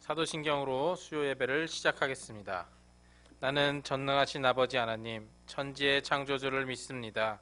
사도신경으로 수요 예배를 시작하겠습니다. 나는 전능하신 아버지 하나님, 천지의 창조주를 믿습니다.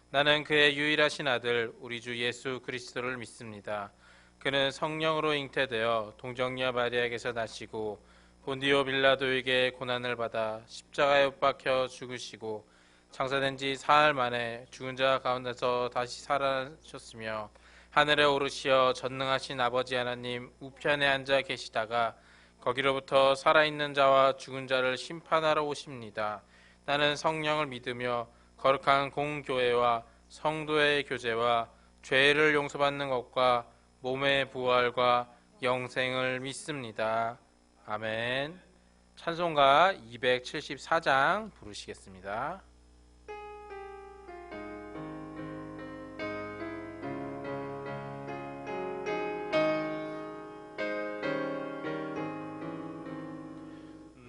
나는 그의 유일하신 아들, 우리 주 예수 그리스도를 믿습니다. 그는 성령으로 잉태되어 동정녀 마리아에게서 나시고 본디오 빌라도에게 고난을 받아 십자가에 못 박혀 죽으시고 장사된 지 사흘 만에 죽은 자 가운데서 다시 살아나셨으며 하늘에 오르시어 전능하신 아버지 하나님 우편에 앉아 계시다가 거기로부터 살아있는 자와 죽은 자를 심판하러 오십니다. 나는 성령을 믿으며 거룩한 공교회와 성도의 교제와 죄를 용서받는 것과 몸의 부활과 영생을 믿습니다. 아멘. 찬송가 274장 부르시겠습니다.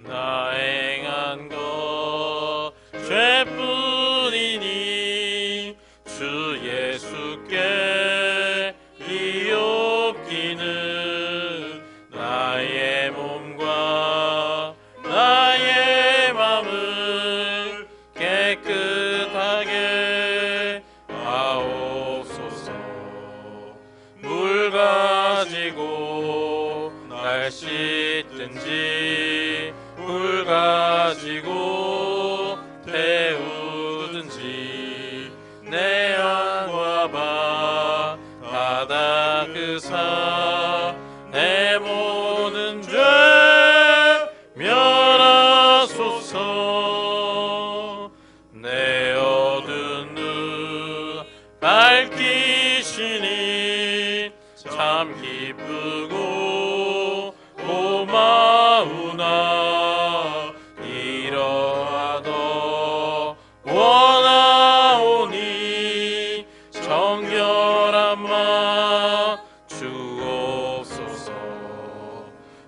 나 행한 것 죄뿐이니 주 예수께 이옵기는 나의 몸과 나의 맘을 깨끗하게 하옵소서. 물 가지고 날 씻든지 물 가지고 태우든지 내 양과 바다 그사 내 모든 죄 멸하소서. 내 어두운 눈 밝히시니 참 기쁘고 고마우나 이러하도 원하오니 정결한 마 주옵소서.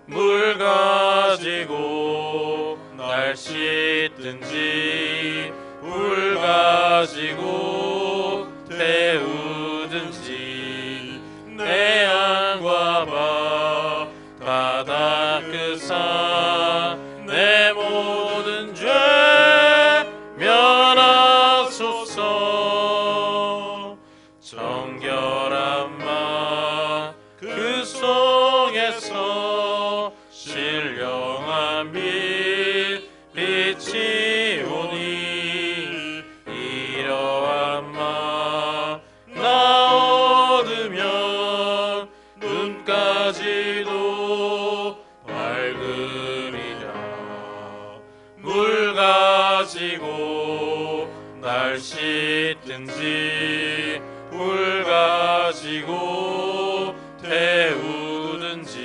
물 가지고 날 씻든지 물 가지고 태우든지 내 양과 바다 그사 내 모든 죄 멸하소서. 정결한 마 그 속에서 신령한 빛이 오니 이러한 마 나 얻으면 눈까지도 밝으리라. 물 가지고 날 씻든지 물 가지고 태우든지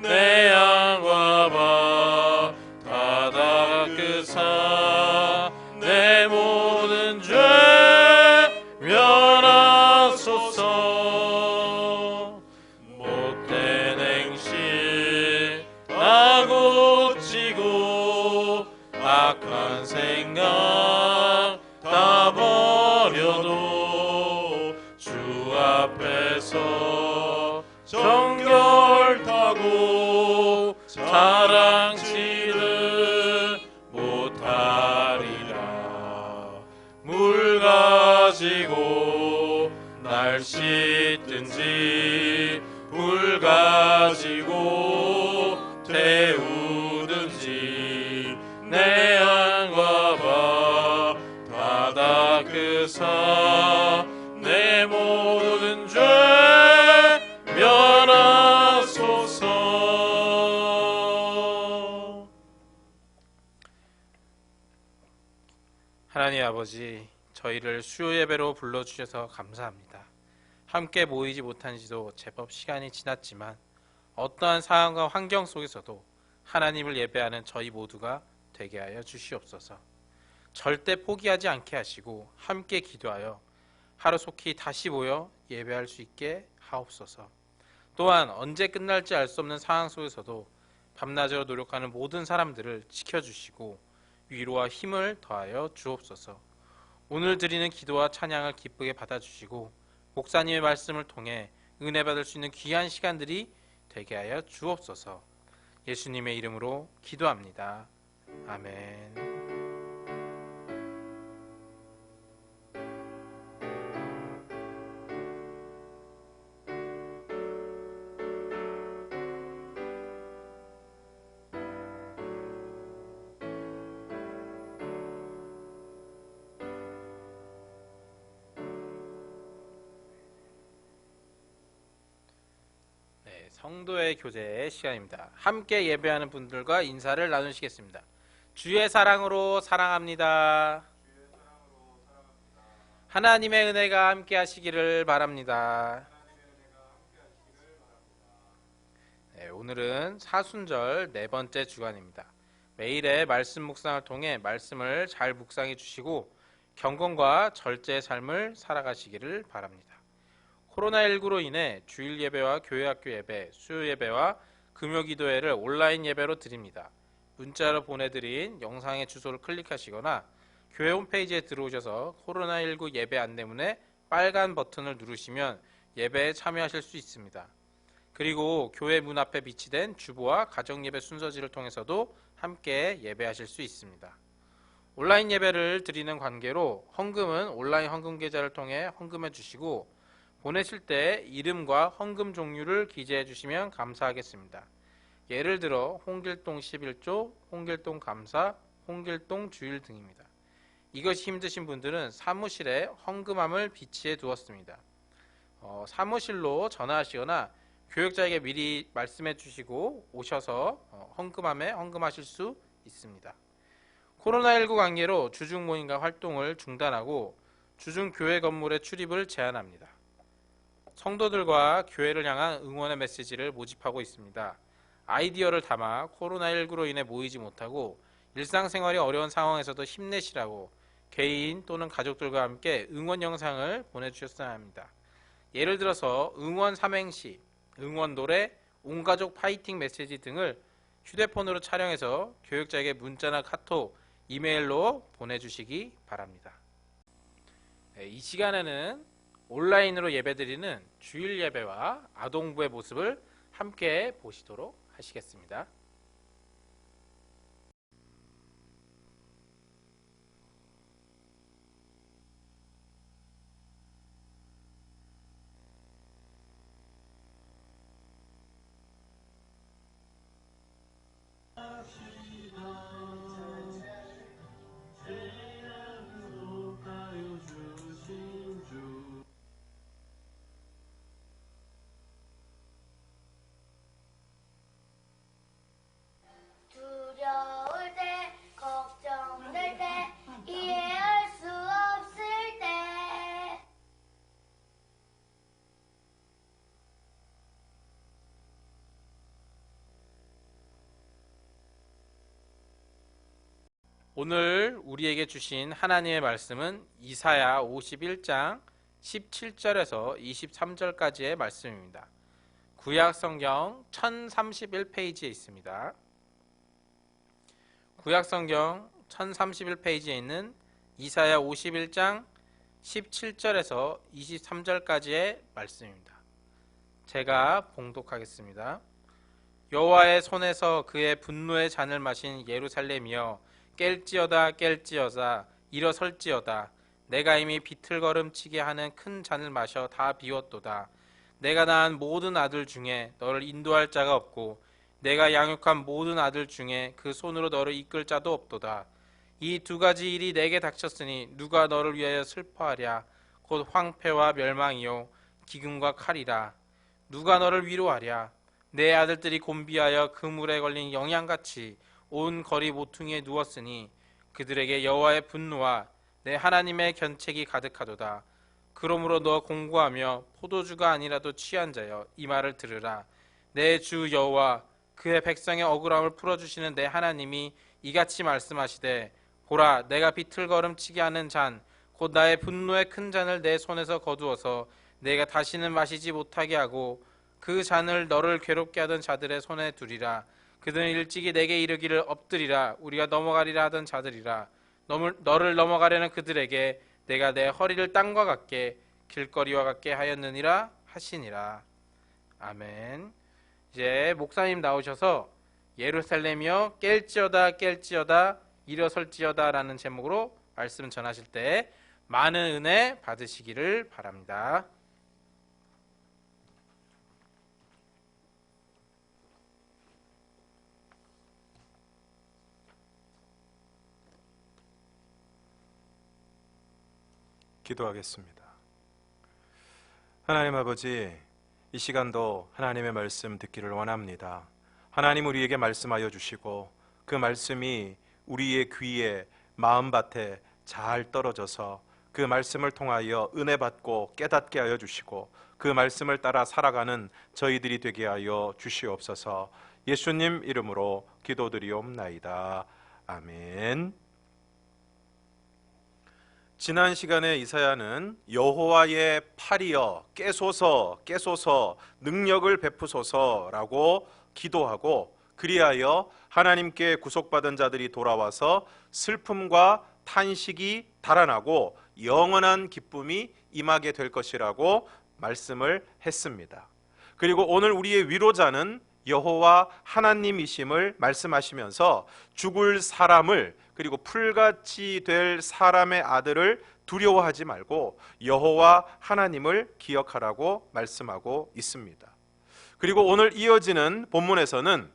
내 양과 바다 그사 내 모든 죄 멸하소서. 못된 행실 다 고치고 악한 생각 다 버려도 주 앞에서 정결타고 자랑치는 못하리라. 물 가지고 날 씻든지 물 가지고 태우든지 내 양과 바다 그사 내 모든 죄 멸하소서. 하나님 아버지, 저희를 수요 예배로 불러주셔서 감사합니다. 함께 모이지 못한 지도 제법 시간이 지났지만 어떠한 상황과 환경 속에서도 하나님을 예배하는 저희 모두가 되게 하여 주시옵소서. 절대 포기하지 않게 하시고 함께 기도하여 하루속히 다시 모여 예배할 수 있게 하옵소서. 또한 언제 끝날지 알 수 없는 상황 속에서도 밤낮으로 노력하는 모든 사람들을 지켜주시고 위로와 힘을 더하여 주옵소서. 오늘 드리는 기도와 찬양을 기쁘게 받아주시고 목사님의 말씀을 통해 은혜 받을 수 있는 귀한 시간들이 되게 하여 주옵소서. 예수님의 이름으로 기도합니다. 아멘. 성도의 교제 시간입니다. 함께 예배하는 분들과 인사를 나누시겠습니다. 주의 사랑으로 사랑합니다. 하나님의 은혜가 함께 하시기를 바랍니다. 오늘은 사순절 네 번째 주간입니다. 매일의 말씀 묵상을 통해 말씀을 잘 묵상해 주시고 경건과 절제의 삶을 살아가시기를 바랍니다. 코로나19로 인해 주일 예배와 교회 학교 예배, 수요 예배와 금요 기도회를 온라인 예배로 드립니다. 문자로 보내드린 영상의 주소를 클릭하시거나 교회 홈페이지에 들어오셔서 코로나19 예배 안내문에 빨간 버튼을 누르시면 예배에 참여하실 수 있습니다. 그리고 교회 문 앞에 비치된 주보와 가정예배 순서지를 통해서도 함께 예배하실 수 있습니다. 온라인 예배를 드리는 관계로 헌금은 온라인 헌금 계좌를 통해 헌금해 주시고 보내실 때 이름과 헌금 종류를 기재해 주시면 감사하겠습니다. 예를 들어 홍길동 11조, 홍길동 감사, 홍길동 주일 등입니다. 이것이 힘드신 분들은 사무실에 헌금함을 비치해 두었습니다. 사무실로 전화하시거나 교역자에게 미리 말씀해 주시고 오셔서 헌금함에 헌금하실 수 있습니다. 코로나19 관계로 주중 모임과 활동을 중단하고 주중 교회 건물의 출입을 제한합니다. 성도들과 교회를 향한 응원의 메시지를 모집하고 있습니다. 아이디어를 담아 코로나19로 인해 모이지 못하고 일상생활이 어려운 상황에서도 힘내시라고 개인 또는 가족들과 함께 응원 영상을 보내주셨어야 합니다. 예를 들어서 응원 삼행시, 응원 노래, 온가족 파이팅 메시지 등을 휴대폰으로 촬영해서 교육자에게 문자나 카톡, 이메일로 보내주시기 바랍니다. 이 시간에는 온라인으로 예배드리는 주일 예배와 아동부의 모습을 함께 보시도록 하시겠습니다. 두려울 때, 걱정될 때, 이해할 수 없을 때. 오늘 우리에게 주신 하나님의 말씀은 이사야 51장 17절에서 23절까지의 말씀입니다. 구약 성경 1031페이지에 있습니다. 구약 성경 1031페이지에 있는 이사야 51장 17절에서 23절까지의 말씀입니다. 제가 봉독하겠습니다. 여호와의 손에서 그의 분노의 잔을 마신 예루살렘이여 깰지어다 깰지어다 일어설지어다 내가 이미 비틀거름치게 하는 큰 잔을 마셔 다 비웠도다. 내가 낳은 모든 아들 중에 너를 인도할 자가 없고 내가 양육한 모든 아들 중에 그 손으로 너를 이끌 자도 없도다. 이 두 가지 일이 내게 닥쳤으니 누가 너를 위하여 슬퍼하랴. 곧 황폐와 멸망이요 기근과 칼이라. 누가 너를 위로하랴. 내 아들들이 곤비하여 그물에 걸린 영양같이 온 거리 모퉁이에 누웠으니 그들에게 여호와의 분노와 내 하나님의 견책이 가득하도다. 그러므로 너 공고하며 포도주가 아니라도 취한 자여 이 말을 들으라. 내 주 여호와 그의 백성의 억울함을 풀어주시는 내 하나님이 이같이 말씀하시되 보라 내가 비틀거름치게 하는 잔 곧 나의 분노의 큰 잔을 내 손에서 거두어서 내가 다시는 마시지 못하게 하고 그 잔을 너를 괴롭게 하던 자들의 손에 두리라. 그들은 일찍이 내게 이르기를 엎드리라 우리가 넘어가리라 하던 자들이라. 너를 넘어가려는 그들에게 내가 내 허리를 땅과 같게 길거리와 같게 하였느니라 하시니라. 아멘. 이제 목사님 나오셔서 예루살렘이여 깰지어다 깰지어다 일어설지어다 라는 제목으로 말씀 전하실 때 많은 은혜 받으시기를 바랍니다. 기도하겠습니다. 하나님 아버지, 이 시간도 하나님의 말씀 듣기를 원합니다. 하나님 우리에게 말씀하여 주시고 그 말씀이 우리의 귀에 마음밭에 잘 떨어져서 그 말씀을 통하여 은혜 받고 깨닫게 하여 주시고 그 말씀을 따라 살아가는 저희들이 되게 하여 주시옵소서. 예수님 이름으로 기도드리옵나이다. 아멘. 지난 시간에 이사야는 여호와의 팔이여 깨소서 깨소서 능력을 베푸소서라고 기도하고 그리하여 하나님께 구속받은 자들이 돌아와서 슬픔과 탄식이 달아나고 영원한 기쁨이 임하게 될 것이라고 말씀을 했습니다. 그리고 오늘 우리의 위로자는 여호와 하나님이심을 말씀하시면서 죽을 사람을 그리고 풀같이 될 사람의 아들을 두려워하지 말고 여호와 하나님을 기억하라고 말씀하고 있습니다. 그리고 오늘 이어지는 본문에서는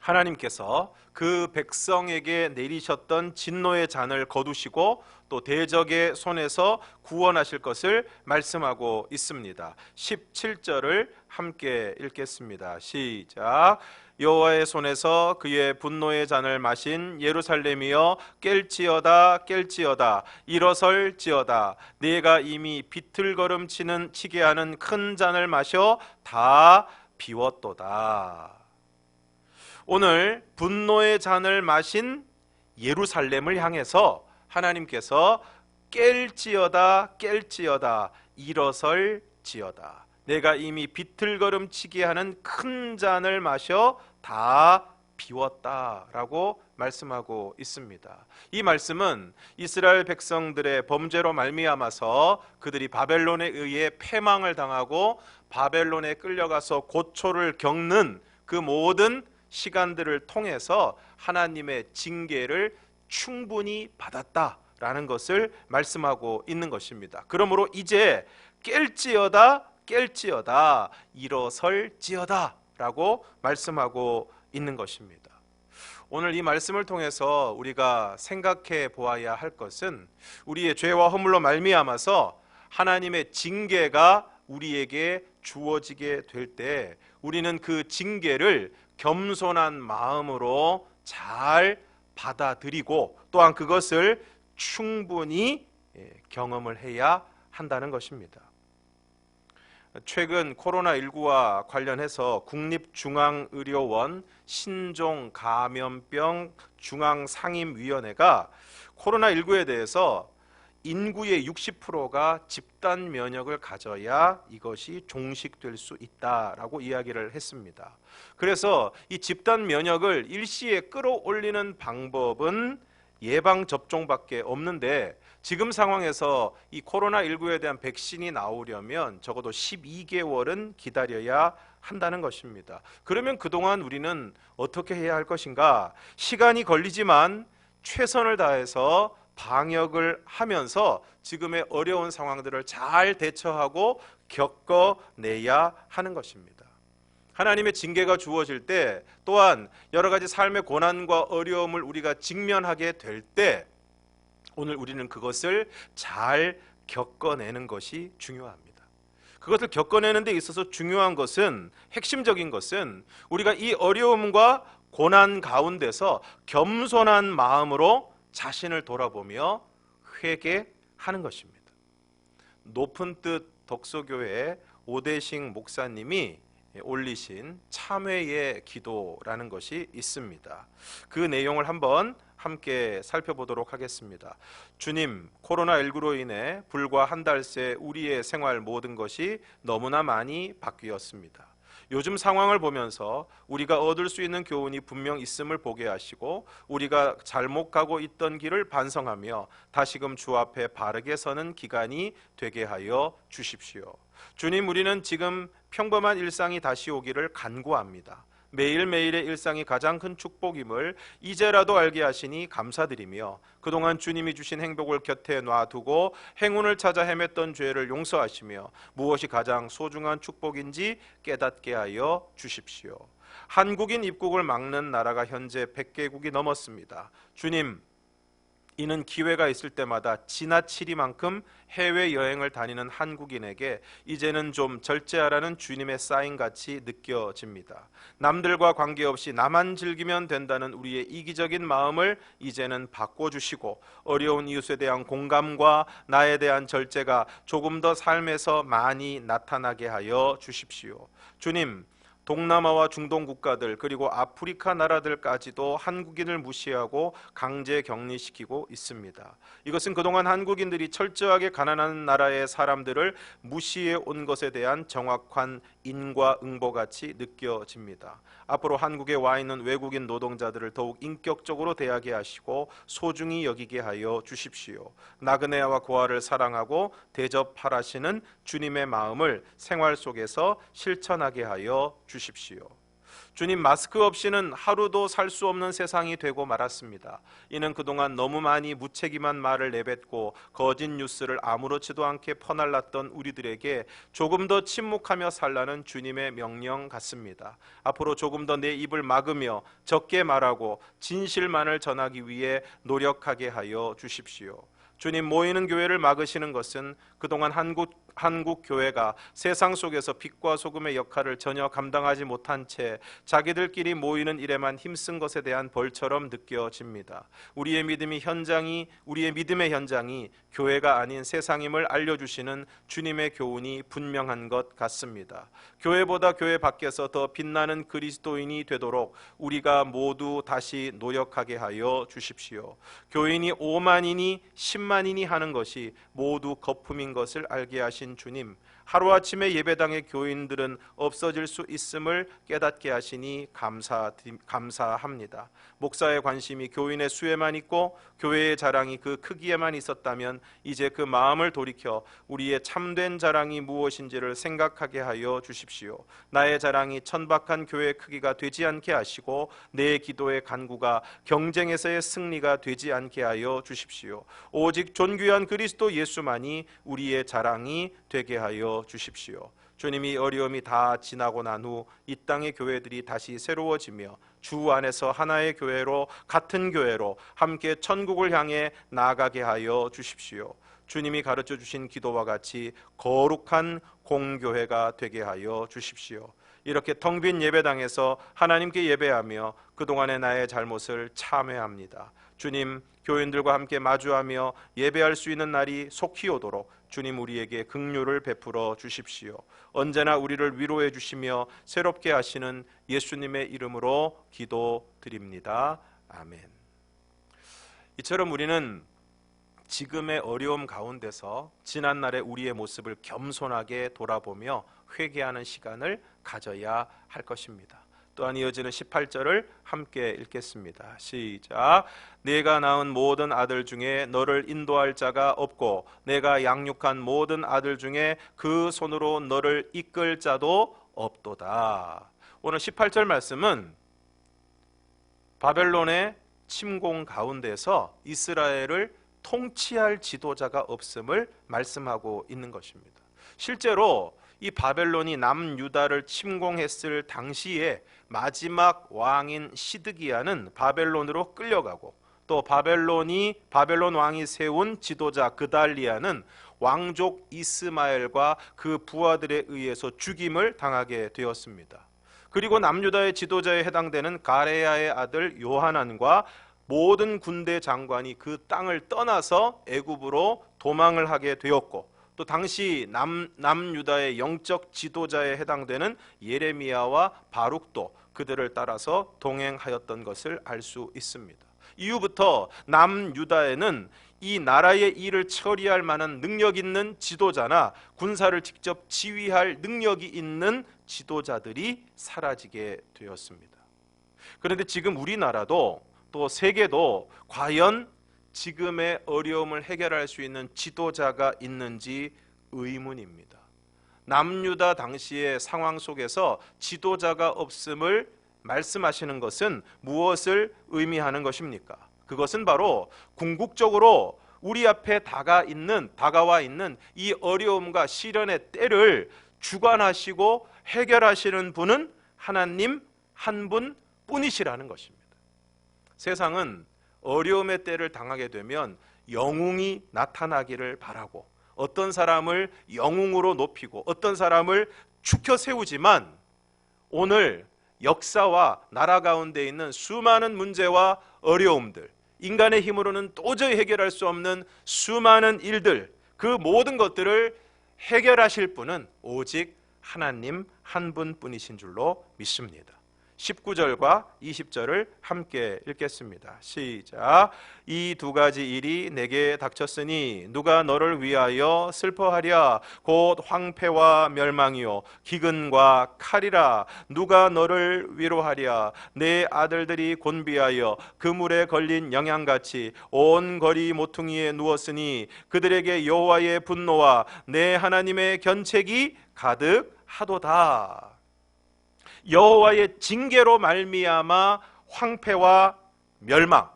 하나님께서 그 백성에게 내리셨던 진노의 잔을 거두시고 또 대적의 손에서 구원하실 것을 말씀하고 있습니다. 17절을 함께 읽겠습니다. 시작. 여호와의 손에서 그의 분노의 잔을 마신 예루살렘이여 깰지어다 깰지어다 일어설지어다 네가 이미 비틀거름치는 치게 하는 큰 잔을 마셔 다 비웠도다. 오늘 분노의 잔을 마신 예루살렘을 향해서 하나님께서 깰지어다 깰지어다 일어설지어다 내가 이미 비틀거름치게 하는 큰 잔을 마셔 다 비웠다라고 말씀하고 있습니다. 이 말씀은 이스라엘 백성들의 범죄로 말미암아서 그들이 바벨론에 의해 패망을 당하고 바벨론에 끌려가서 고초를 겪는 그 모든 시간들을 통해서 하나님의 징계를 충분히 받았다라는 것을 말씀하고 있는 것입니다. 그러므로 이제 깰지어다 깰지어다 일어설지어다 라고 말씀하고 있는 것입니다. 오늘 이 말씀을 통해서 우리가 생각해 보아야 할 것은 우리의 죄와 허물로 말미암아서 하나님의 징계가 우리에게 주어지게 될 때 우리는 그 징계를 겸손한 마음으로 잘 받아들이고 또한 그것을 충분히 경험을 해야 한다는 것입니다. 최근 코로나19와 관련해서 국립중앙의료원 신종감염병 중앙상임위원회가 코로나19에 대해서 인구의 60%가 집단 면역을 가져야 이것이 종식될 수 있다라고 이야기를 했습니다. 그래서 이 집단 면역을 일시에 끌어올리는 방법은 예방접종밖에 없는데 지금 상황에서 이 코로나19에 대한 백신이 나오려면 적어도 12개월은 기다려야 한다는 것입니다. 그러면 그동안 우리는 어떻게 해야 할 것인가? 시간이 걸리지만 최선을 다해서 방역을 하면서 지금의 어려운 상황들을 잘 대처하고 겪어내야 하는 것입니다. 하나님의 징계가 주어질 때 또한 여러 가지 삶의 고난과 어려움을 우리가 직면하게 될 때 오늘 우리는 그것을 잘 겪어내는 것이 중요합니다. 그것을 겪어내는 데 있어서 중요한 것은 핵심적인 것은 우리가 이 어려움과 고난 가운데서 겸손한 마음으로 자신을 돌아보며 회개하는 것입니다. 높은 뜻 덕소교회 오대식 목사님이 올리신 참회의 기도라는 것이 있습니다. 그 내용을 한번 함께 살펴보도록 하겠습니다. 주님, 코로나19로 인해 불과 한 달 새 우리의 생활 모든 것이 너무나 많이 바뀌었습니다. 요즘 상황을 보면서 우리가 얻을 수 있는 교훈이 분명 있음을 보게 하시고 우리가 잘못 가고 있던 길을 반성하며 다시금 주 앞에 바르게 서는 기간이 되게 하여 주십시오. 주님, 우리는 지금 평범한 일상이 다시 오기를 간구합니다. 매일매일의 일상이 가장 큰 축복임을 이제라도 알게 하시니 감사드리며 그동안 주님이 주신 행복을 곁에 놔두고 행운을 찾아 헤맸던 죄를 용서하시며 무엇이 가장 소중한 축복인지 깨닫게 하여 주십시오. 한국인 입국을 막는 나라가 현재 100개국이 넘었습니다. 주님, 이는 기회가 있을 때마다 지나치리만큼 해외여행을 다니는 한국인에게 이제는 좀 절제하라는 주님의 사인같이 느껴집니다. 남들과 관계없이 나만 즐기면 된다는 우리의 이기적인 마음을 이제는 바꿔주시고 어려운 이웃에 대한 공감과 나에 대한 절제가 조금 더 삶에서 많이 나타나게 하여 주십시오. 주님, 동남아와 중동 국가들 그리고 아프리카 나라들까지도 한국인을 무시하고 강제 격리시키고 있습니다. 이것은 그동안 한국인들이 철저하게 가난한 나라의 사람들을 무시해 온 것에 대한 정확한 인과응보같이 느껴집니다. 앞으로 한국에 와 있는 외국인 노동자들을 더욱 인격적으로 대하게 하시고 소중히 여기게 하여 주십시오. 나그네와 고아를 사랑하고 대접하라시는 주님의 마음을 생활 속에서 실천하게 하여 주십시오. 주님, 마스크 없이는 하루도 살 수 없는 세상이 되고 말았습니다. 이는 그동안 너무 많이 무책임한 말을 내뱉고 거짓 뉴스를 아무렇지도 않게 퍼날랐던 우리들에게 조금 더 침묵하며 살라는 주님의 명령 같습니다. 앞으로 조금 더 내 입을 막으며 적게 말하고 진실만을 전하기 위해 노력하게 하여 주십시오. 주님, 모이는 교회를 막으시는 것은 그동안 한국 교회가 세상 속에서 빛과 소금의 역할을 전혀 감당하지 못한 채 자기들끼리 모이는 일에만 힘쓴 것에 대한 벌처럼 느껴집니다. 우리의 믿음의 현장이 교회가 아닌 세상임을 알려주시는 주님의 교훈이 분명한 것 같습니다. 교회보다 교회 밖에서 더 빛나는 그리스도인이 되도록 우리가 모두 다시 노력하게 하여 주십시오. 교인이 5만이니 10만이니 하는 것이 모두 거품인 것을 알게 하신 주님, 하루아침에 예배당의 교인들은 없어질 수 있음을 깨닫게 하시니 감사합니다. 목사의 관심이 교인의 수에만 있고 교회의 자랑이 그 크기에만 있었다면 이제 그 마음을 돌이켜 우리의 참된 자랑이 무엇인지를 생각하게 하여 주십시오. 나의 자랑이 천박한 교회의 크기가 되지 않게 하시고 내 기도의 간구가 경쟁에서의 승리가 되지 않게 하여 주십시오. 오직 존귀한 그리스도 예수만이 우리의 자랑이 되게 하여 주십시오. 주님이 어려움이 다 지나고 난 후 이 땅의 교회들이 다시 새로워지며 주 안에서 하나의 교회로 같은 교회로 함께 천국을 향해 나아가게 하여 주십시오. 주님이 가르쳐 주신 기도와 같이 거룩한 공교회가 되게 하여 주십시오. 이렇게 텅 빈 예배당에서 하나님께 예배하며 그동안의 나의 잘못을 참회합니다. 주님, 교인들과 함께 마주하며 예배할 수 있는 날이 속히 오도록 주님 우리에게 긍휼을 베풀어 주십시오. 언제나 우리를 위로해 주시며 새롭게 하시는 예수님의 이름으로 기도드립니다. 아멘. 이처럼 우리는 지금의 어려움 가운데서 지난날의 우리의 모습을 겸손하게 돌아보며 회개하는 시간을 가져야 할 것입니다. 또한 이어지는 18절을 함께 읽겠습니다. 시작. 내가 낳은 모든 아들 중에 너를 인도할 자가 없고 내가 양육한 모든 아들 중에 그 손으로 너를 이끌 자도 없도다. 오늘 18절 말씀은 바벨론의 침공 가운데서 이스라엘을 통치할 지도자가 없음을 말씀하고 있는 것입니다. 실제로 이 바벨론이 남유다를 침공했을 당시에 마지막 왕인 시드기야는 바벨론으로 끌려가고 또 바벨론 왕이 세운 지도자 그달리아는 왕족 이스마엘과 그 부하들에 의해서 죽임을 당하게 되었습니다. 그리고 남유다의 지도자에 해당되는 가레야의 아들 요하난과 모든 군대 장관이 그 땅을 떠나서 애굽으로 도망을 하게 되었고 또 당시 남유다의 영적 지도자에 해당되는 예레미야와 바룩도 그들을 따라서 동행하였던 것을 알 수 있습니다. 이후부터 남유다에는 이 나라의 일을 처리할 만한 능력 있는 지도자나 군사를 직접 지휘할 능력이 있는 지도자들이 사라지게 되었습니다. 그런데 지금 우리나라도 또 세계도 과연 지금의 어려움을 해결할 수 있는 지도자가 있는지 의문입니다. 남유다 당시의 상황 속에서 지도자가 없음을 말씀하시는 것은 무엇을 의미하는 것입니까? 그것은 바로 궁극적으로 우리 앞에 다가와 있는 이 어려움과 시련의 때를 주관하시고 해결하시는 분은 하나님 한 분뿐이시라는 것입니다. 세상은 어려움의 때를 당하게 되면 영웅이 나타나기를 바라고 어떤 사람을 영웅으로 높이고 어떤 사람을 축혀 세우지만 오늘 역사와 나라 가운데 있는 수많은 문제와 어려움들, 인간의 힘으로는 도저히 해결할 수 없는 수많은 일들, 그 모든 것들을 해결하실 분은 오직 하나님 한 분뿐이신 줄로 믿습니다. 19절과 20절을 함께 읽겠습니다. 시작. 이 두 가지 일이 내게 닥쳤으니 누가 너를 위하여 슬퍼하랴. 곧 황폐와 멸망이요 기근과 칼이라. 누가 너를 위로하랴. 내 아들들이 곤비하여 그물에 걸린 영양같이 온 거리 모퉁이에 누웠으니 그들에게 여호와의 분노와 내 하나님의 견책이 가득하도다. 여호와의 징계로 말미암아 황폐와 멸망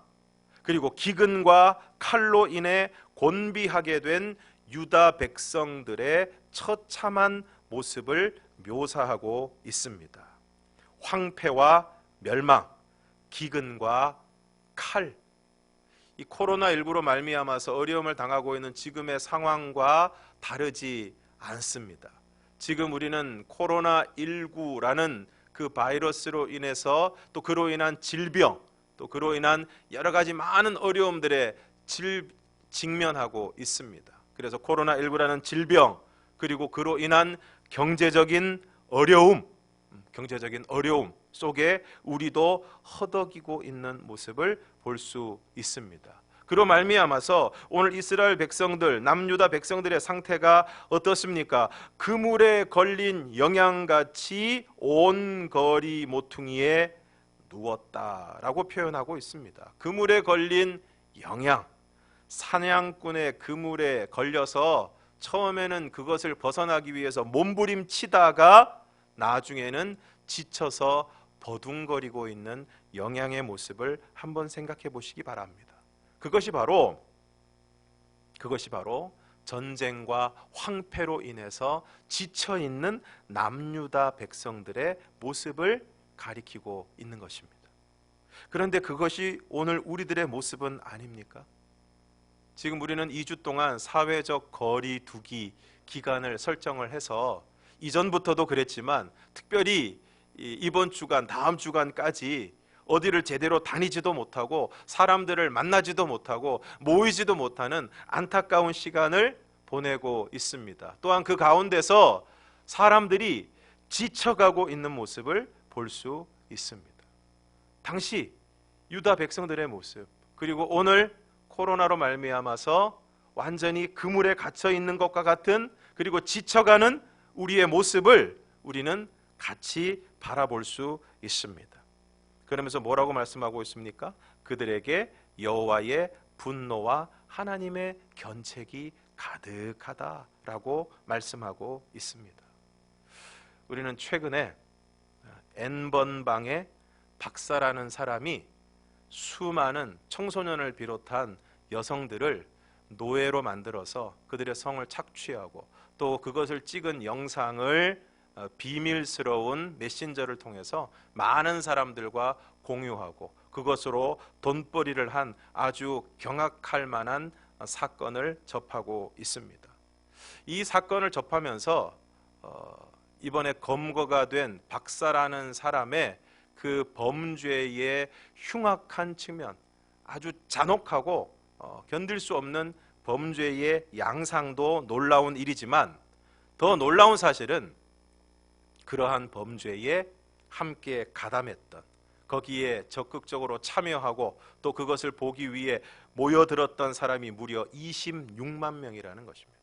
그리고 기근과 칼로 인해 곤비하게 된 유다 백성들의 처참한 모습을 묘사하고 있습니다. 황폐와 멸망, 기근과 칼. 이 코로나19로 말미암아서 어려움을 당하고 있는 지금의 상황과 다르지 않습니다. 지금 우리는 코로나19라는 그 바이러스로 인해서 또 그로 인한 질병, 또 그로 인한 여러 가지 많은 어려움들에 직면하고 있습니다. 그래서 코로나19라는 질병, 그리고 그로 인한 경제적인 어려움 속에 우리도 허덕이고 있는 모습을 볼 수 있습니다. 그로 말미암아서 오늘 이스라엘 백성들, 남유다 백성들의 상태가 어떻습니까? 그물에 걸린 영양같이 온 거리 모퉁이에 누웠다라고 표현하고 있습니다. 그물에 걸린 영양, 사냥꾼의 그물에 걸려서 처음에는 그것을 벗어나기 위해서 몸부림치다가 나중에는 지쳐서 버둥거리고 있는 영양의 모습을 한번 생각해 보시기 바랍니다. 그것이 바로 전쟁과 황폐로 인해서 지쳐 있는 남유다 백성들의 모습을 가리키고 있는 것입니다. 그런데 그것이 오늘 우리들의 모습은 아닙니까? 지금 우리는 2주 동안 사회적 거리 두기 기간을 설정을 해서 이전부터도 그랬지만 특별히 이번 주간, 다음 주간까지 어디를 제대로 다니지도 못하고 사람들을 만나지도 못하고 모이지도 못하는 안타까운 시간을 보내고 있습니다. 또한 그 가운데서 사람들이 지쳐가고 있는 모습을 볼 수 있습니다. 당시 유다 백성들의 모습, 그리고 오늘 코로나로 말미암아서 완전히 그물에 갇혀 있는 것과 같은, 그리고 지쳐가는 우리의 모습을 우리는 같이 바라볼 수 있습니다. 그러면서 뭐라고 말씀하고 있습니까? 그들에게 여호와의 분노와 하나님의 견책이 가득하다라고 말씀하고 있습니다. 우리는 최근에 N번방의 박사라는 사람이 수많은 청소년을 비롯한 여성들을 노예로 만들어서 그들의 성을 착취하고 또 그것을 찍은 영상을 비밀스러운 메신저를 통해서 많은 사람들과 공유하고 그것으로 돈벌이를 한 아주 경악할 만한 사건을 접하고 있습니다. 이 사건을 접하면서 이번에 검거가 된 박사라는 사람의 그 범죄의 흉악한 측면, 아주 잔혹하고 견딜 수 없는 범죄의 양상도 놀라운 일이지만 더 놀라운 사실은 그러한 범죄에 함께 가담했던, 거기에 적극적으로 참여하고 또 그것을 보기 위해 모여들었던 사람이 무려 26만 명이라는 것입니다.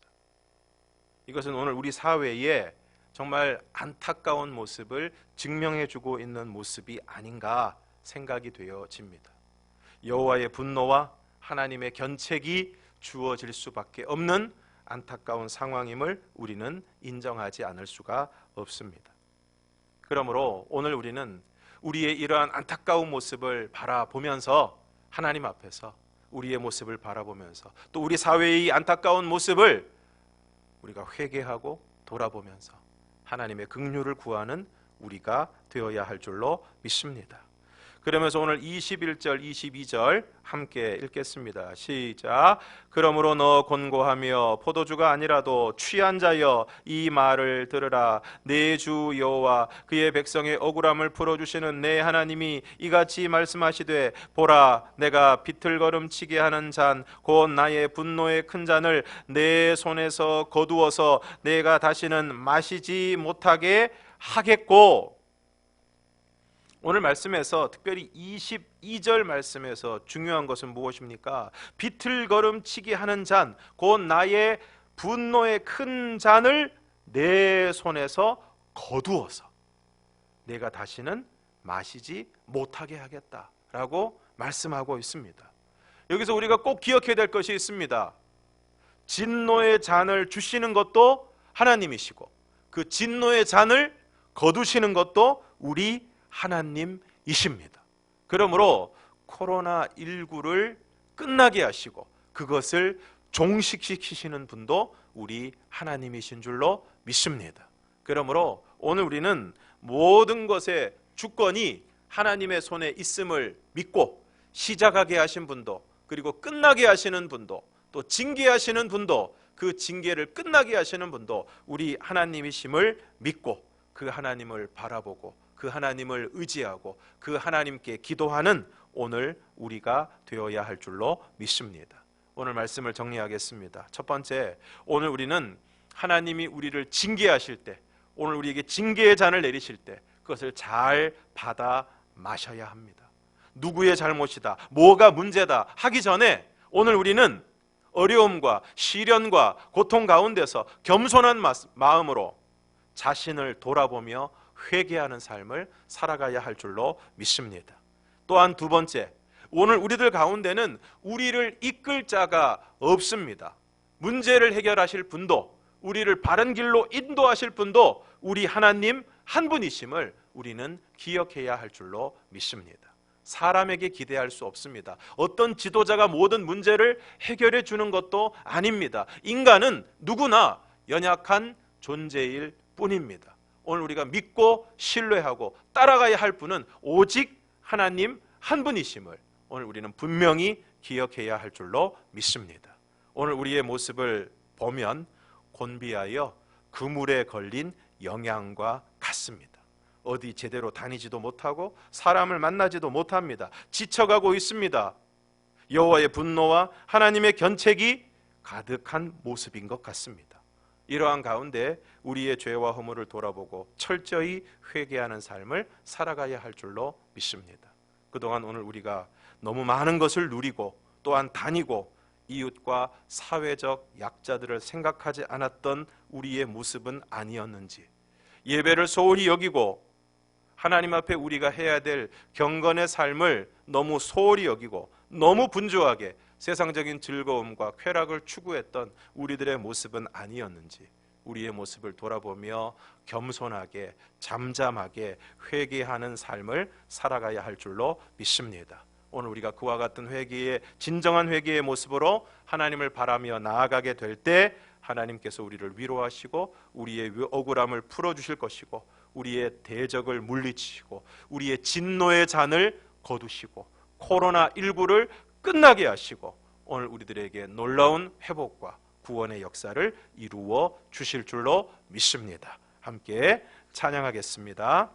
이것은 오늘 우리 사회에 정말 안타까운 모습을 증명해주고 있는 모습이 아닌가 생각이 되어집니다. 여호와의 분노와 하나님의 견책이 주어질 수밖에 없는 안타까운 상황임을 우리는 인정하지 않을 수가 없습니다. 그러므로 오늘 우리는 우리의 이러한 안타까운 모습을 바라보면서 하나님 앞에서 우리의 모습을 바라보면서 또 우리 사회의 안타까운 모습을 우리가 회개하고 돌아보면서 하나님의 긍휼을 구하는 우리가 되어야 할 줄로 믿습니다. 그러면서 오늘 21절 22절 함께 읽겠습니다. 시작. 그러므로 너 곤고하며 포도주가 아니라도 취한 자여 이 말을 들으라. 내 주 여호와 그의 백성의 억울함을 풀어주시는 내 하나님이 이같이 말씀하시되 보라 내가 비틀거름치게 하는 잔 곧 나의 분노의 큰 잔을 내 손에서 거두어서 내가 다시는 마시지 못하게 하겠고. 오늘 말씀에서 특별히 22절 말씀에서 중요한 것은 무엇입니까? 비틀거름치게 하는 잔, 곧 나의 분노의 큰 잔을 내 손에서 거두어서 내가 다시는 마시지 못하게 하겠다라고 말씀하고 있습니다. 여기서 우리가 꼭 기억해야 될 것이 있습니다. 진노의 잔을 주시는 것도 하나님이시고 그 진노의 잔을 거두시는 것도 우리 하나님이십니다. 그러므로 코로나19를 끝나게 하시고 그것을 종식시키시는 분도 우리 하나님이신 줄로 믿습니다. 그러므로 오늘 우리는 모든 것의 주권이 하나님의 손에 있음을 믿고 시작하게 하신 분도 그리고 끝나게 하시는 분도 또 징계하시는 분도 그 징계를 끝나게 하시는 분도 우리 하나님이심을 믿고 그 하나님을 바라보고 그 하나님을 의지하고 그 하나님께 기도하는 오늘 우리가 되어야 할 줄로 믿습니다. 오늘 말씀을 정리하겠습니다. 첫 번째, 오늘 우리는 하나님이 우리를 징계하실 때, 오늘 우리에게 징계의 잔을 내리실 때 그것을 잘 받아 마셔야 합니다. 누구의 잘못이다, 뭐가 문제다 하기 전에 오늘 우리는 어려움과 시련과 고통 가운데서 겸손한 마음으로 자신을 돌아보며 회개하는 삶을 살아가야 할 줄로 믿습니다. 또한 두 번째, 오늘 우리들 가운데는 우리를 이끌 자가 없습니다. 문제를 해결하실 분도 우리를 바른 길로 인도하실 분도 우리 하나님 한 분이심을 우리는 기억해야 할 줄로 믿습니다. 사람에게 기대할 수 없습니다. 어떤 지도자가 모든 문제를 해결해 주는 것도 아닙니다. 인간은 누구나 연약한 존재일 뿐입니다. 오늘 우리가 믿고 신뢰하고 따라가야 할 분은 오직 하나님 한 분이심을 오늘 우리는 분명히 기억해야 할 줄로 믿습니다. 오늘 우리의 모습을 보면 곤비하여 그물에 걸린 영양과 같습니다. 어디 제대로 다니지도 못하고 사람을 만나지도 못합니다. 지쳐가고 있습니다. 여호와의 분노와 하나님의 견책이 가득한 모습인 것 같습니다. 이러한 가운데 우리의 죄와 허물을 돌아보고 철저히 회개하는 삶을 살아가야 할 줄로 믿습니다. 그동안 오늘 우리가 너무 많은 것을 누리고 또한 다니고 이웃과 사회적 약자들을 생각하지 않았던 우리의 모습은 아니었는지, 예배를 소홀히 여기고 하나님 앞에 우리가 해야 될 경건의 삶을 너무 소홀히 여기고 너무 분주하게 세상적인 즐거움과 쾌락을 추구했던 우리들의 모습은 아니었는지 우리의 모습을 돌아보며 겸손하게 잠잠하게 회개하는 삶을 살아가야 할 줄로 믿습니다. 오늘 우리가 그와 같은 회개의 진정한 회개의 모습으로 하나님을 바라며 나아가게 될 때 하나님께서 우리를 위로하시고 우리의 억울함을 풀어주실 것이고 우리의 대적을 물리치시고 우리의 진노의 잔을 거두시고 코로나19를 끝나게 하시고 오늘 우리들에게 놀라운 회복과 구원의 역사를 이루어 주실 줄로 믿습니다. 함께 찬양하겠습니다.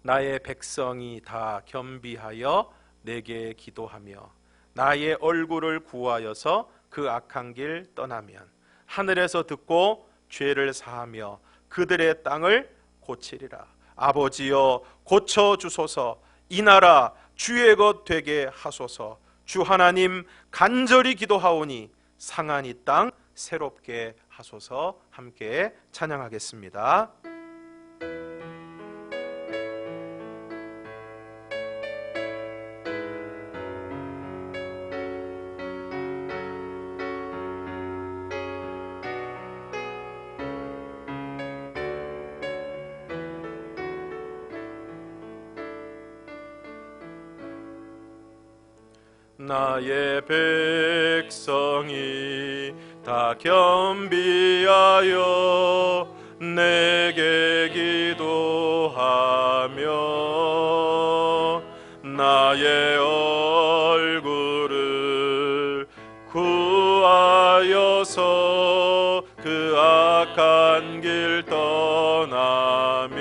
나의 백성이 다 겸비하여 내게 기도하며 나의 얼굴을 구하여서 그 악한 길 떠나면 하늘에서 듣고 죄를 사하며 그들의 땅을 고치리라. 아버지여 고쳐 주소서. 이 나라 주의 것 되게 하소서. 주 하나님 간절히 기도하오니 상한 이 땅 새롭게 하소서. 함께 찬양하겠습니다. 나의 백성이 다 겸비하여 내게 기도하며 나의 얼굴을 구하여서 그 악한 길 떠나면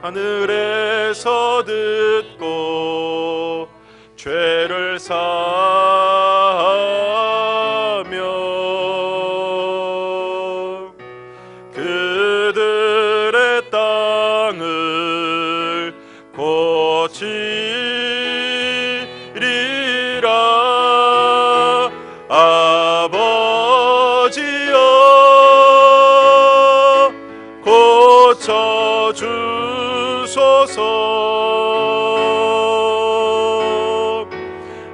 하늘에서 듣고 죄를 사하며 그들의 땅을 고치리라. 아버지여 고쳐 주소서.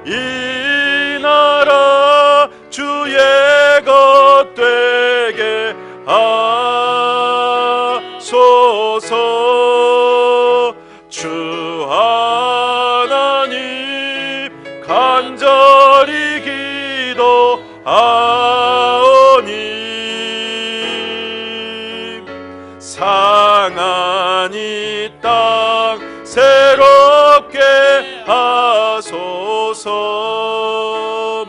이 나라 주의 것 되게 하소서. 주 하나님 간절히 기도하오니 상한 이 땅 새롭게 하소서.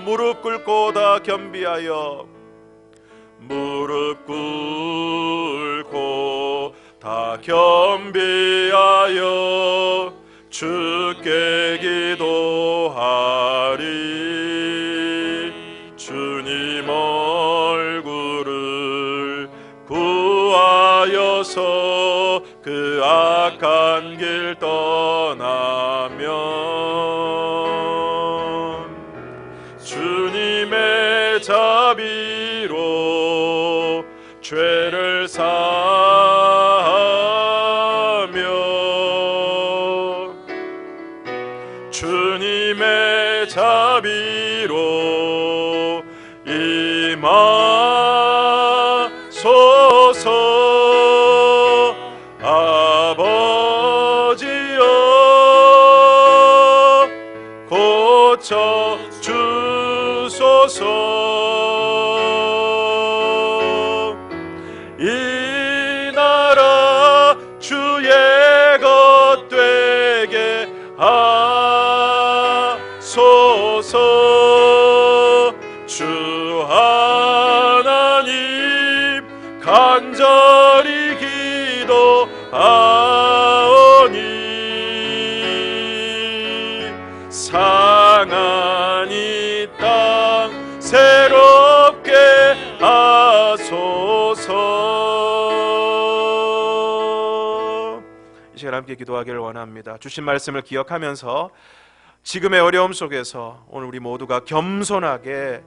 무릎 꿇고 다 겸비하여 무릎 꿇고 다 겸비하여 주께 기도하리. 주님 얼굴을 구하여서 그 악한 길 떠나면 주님의 자비로 죄를 사하며 주님의 자비로 임하소서. 아버지여 고쳐 주소서. 이 나라 주의 것 되게 하소서. 주 하나님 간절히 기도하오니 상한 이 땅 새롭게 하소서. 이 시간 함께 기도하기를 원합니다. 주신 말씀을 기억하면서 지금의 어려움 속에서 오늘 우리 모두가 겸손하게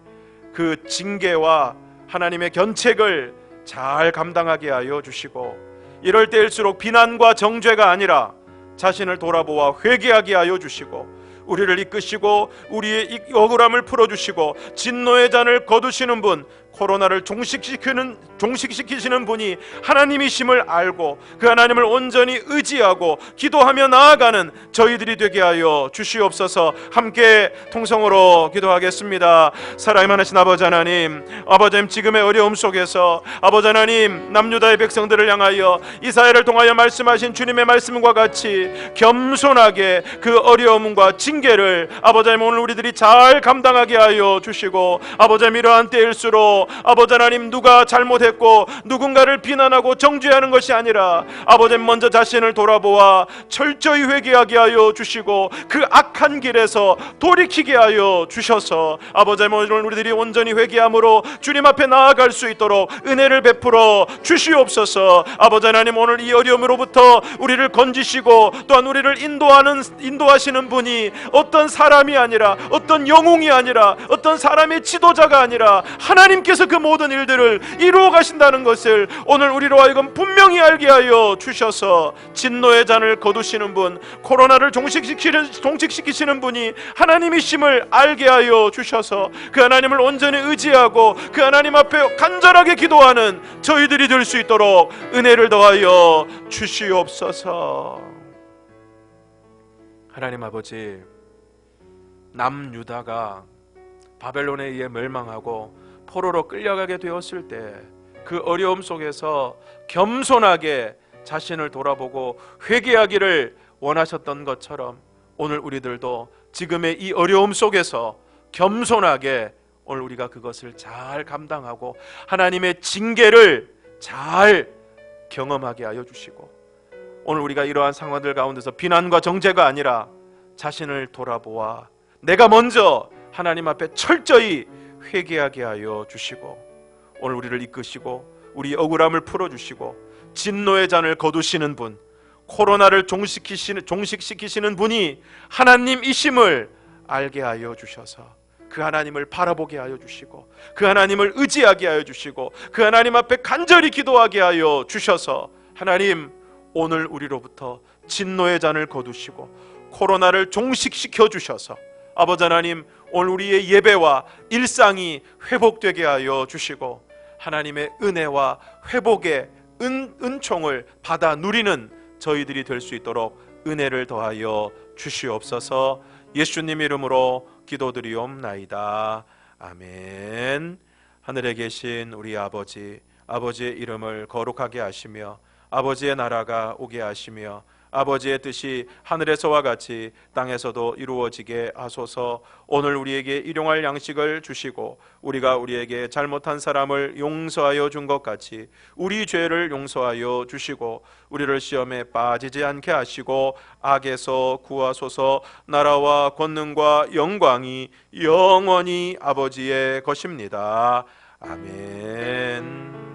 그 징계와 하나님의 견책을 잘 감당하게 하여 주시고, 이럴 때일수록 비난과 정죄가 아니라 자신을 돌아보아 회개하게 하여 주시고, 우리를 이끄시고 우리의 이 억울함을 풀어주시고 진노의 잔을 거두시는 분, 코로나를 종식시키시는 분이 하나님이심을 알고 그 하나님을 온전히 의지하고 기도하며 나아가는 저희들이 되게 하여 주시옵소서. 함께 통성으로 기도하겠습니다. 사랑이 많으신 아버지 하나님, 지금의 어려움 속에서 아버지 하나님, 남유다의 백성들을 향하여 이사야를 통하여 말씀하신 주님의 말씀과 같이 겸손하게 그 어려움과 징계를 아버지 하나님 오늘 우리들이 잘 감당하게 하여 주시고, 아버지 하나님 이러한 때일수록 아버지 하나님, 누가 잘못했고 누군가를 비난하고 정죄하는 것이 아니라 아버지 먼저 자신을 돌아보아 철저히 회개하게 하여 주시고 그 악한 길에서 돌이키게 하여 주셔서 아버지 오늘 우리들이 온전히 회개함으로 주님 앞에 나아갈 수 있도록 은혜를 베풀어 주시옵소서. 아버지 하나님, 오늘 이 어려움으로부터 우리를 건지시고 또한 우리를 인도하시는 분이 어떤 사람이 아니라, 어떤 영웅이 아니라, 어떤 사람의 지도자가 아니라 하나님께서 그 모든 일들을 이루어 가신다는 것을 오늘 우리로 하여금 분명히 알게 하여 주셔서 진노의 잔을 거두시는 분, 코로나를 종식시키시는 분이 하나님이심을 알게 하여 주셔서 그 하나님을 온전히 의지하고 그 하나님 앞에 간절하게 기도하는 저희들이 될 수 있도록 은혜를 더하여 주시옵소서. 하나님 아버지, 남유다가 바벨론에 의해 멸망하고 포로로 끌려가게 되었을 때 그 어려움 속에서 겸손하게 자신을 돌아보고 회개하기를 원하셨던 것처럼 오늘 우리들도 지금의 이 어려움 속에서 겸손하게 오늘 우리가 그것을 잘 감당하고 하나님의 징계를 잘 경험하게 하여 주시고, 오늘 우리가 이러한 상황들 가운데서 비난과 정죄가 아니라 자신을 돌아보아 내가 먼저 하나님 앞에 철저히 회개하게 하여 주시고, 오늘 우리를 이끄시고 우리 억울함을 풀어주시고 진노의 잔을 거두시는 분, 코로나를 종식시키시는 분이 하나님이심을 알게 하여 주셔서 그 하나님을 바라보게 하여 주시고 그 하나님을 의지하게 하여 주시고 그 하나님 앞에 간절히 기도하게 하여 주셔서 하나님, 오늘 우리로부터 진노의 잔을 거두시고 코로나를 종식시켜 주셔서 아버지 하나님, 오늘 우리의 예배와 일상이 회복되게 하여 주시고 하나님의 은혜와 회복의 은총을 받아 누리는 저희들이 될 수 있도록 은혜를 더하여 주시옵소서. 예수님 이름으로 기도드리옵나이다. 아멘. 하늘에 계신 우리 아버지, 아버지의 이름을 거룩하게 하시며 아버지의 나라가 오게 하시며 아버지의 뜻이 하늘에서와 같이 땅에서도 이루어지게 하소서. 오늘 우리에게 일용할 양식을 주시고 우리가 우리에게 잘못한 사람을 용서하여 준 것 같이 우리 죄를 용서하여 주시고 우리를 시험에 빠지지 않게 하시고 악에서 구하소서. 나라와 권능과 영광이 영원히 아버지의 것입니다. 아멘.